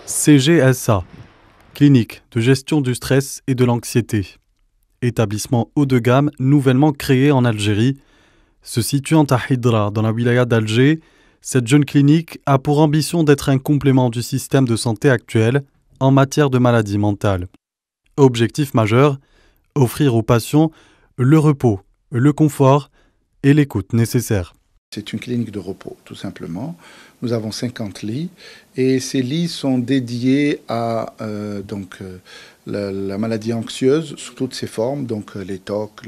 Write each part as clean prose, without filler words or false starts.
CGSA, Clinique de gestion du stress et de l'anxiété. Établissement haut de gamme nouvellement créé en Algérie. Se situant à Hidra, dans la wilaya d'Alger, cette jeune clinique a pour ambition d'être un complément du système de santé actuel en matière de maladies mentales. Objectif majeur, offrir aux patients le repos, le confort et l'écoute nécessaires. C'est une clinique de repos, tout simplement. Nous avons 50 lits et ces lits sont dédiés à la maladie anxieuse sous toutes ses formes, donc les TOC,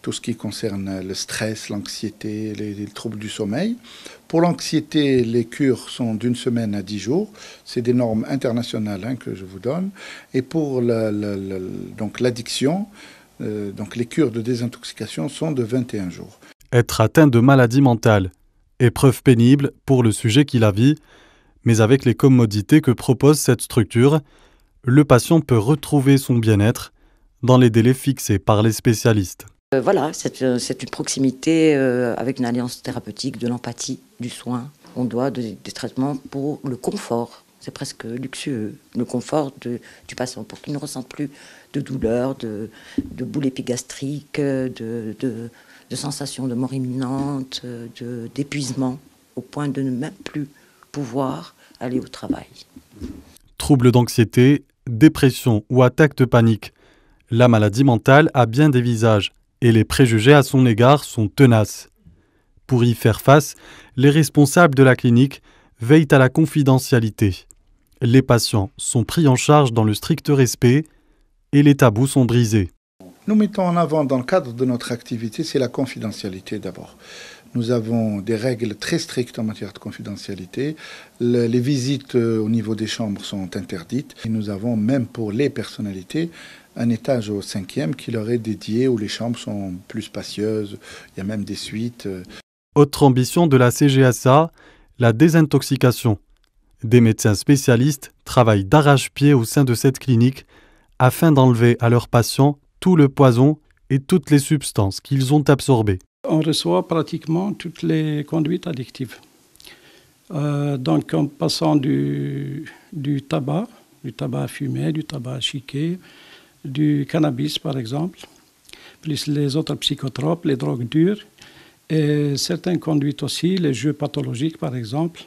tout ce qui concerne le stress, l'anxiété, les troubles du sommeil. Pour l'anxiété, les cures sont d'1 semaine à 10 jours. C'est des normes internationales que je vous donne. Et pour l'addiction, les cures de désintoxication sont de 21 jours. Être atteint de maladie mentale, épreuve pénible pour le sujet qui la vit, mais avec les commodités que propose cette structure, le patient peut retrouver son bien-être dans les délais fixés par les spécialistes. C'est une proximité avec une alliance thérapeutique, de l'empathie, du soin. On doit des traitements pour le confort. C'est presque luxueux, le confort du patient, pour qu'il ne ressente plus de douleur, de boules épigastriques, de sensations de mort imminente, d'épuisement, au point de ne même plus pouvoir aller au travail. Troubles d'anxiété, dépression ou attaque de panique. La maladie mentale a bien des visages et les préjugés à son égard sont tenaces. Pour y faire face, les responsables de la clinique veillent à la confidentialité. Les patients sont pris en charge dans le strict respect et les tabous sont brisés. Nous mettons en avant dans le cadre de notre activité, c'est la confidentialité d'abord. Nous avons des règles très strictes en matière de confidentialité. Les visites au niveau des chambres sont interdites. Et nous avons même pour les personnalités un étage au 5e qui leur est dédié où les chambres sont plus spacieuses. Il y a même des suites. Autre ambition de la CGSA, la désintoxication. Des médecins spécialistes travaillent d'arrache-pied au sein de cette clinique afin d'enlever à leurs patients tout le poison et toutes les substances qu'ils ont absorbées. On reçoit pratiquement toutes les conduites addictives. En passant du tabac à fumer, du tabac à chiquer, du cannabis par exemple, plus les autres psychotropes, les drogues dures, et certaines conduites aussi, les jeux pathologiques par exemple,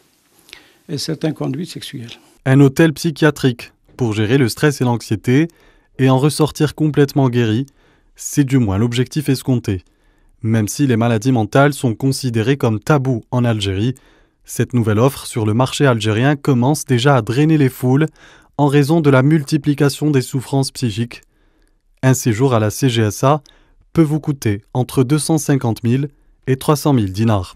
et certaines conduites sexuelles. Un hôtel psychiatrique pour gérer le stress et l'anxiété et en ressortir complètement guéri, c'est du moins l'objectif escompté. Même si les maladies mentales sont considérées comme tabous en Algérie, cette nouvelle offre sur le marché algérien commence déjà à drainer les foules en raison de la multiplication des souffrances psychiques. Un séjour à la CGSA peut vous coûter entre 250 000 et 300 000 dinars.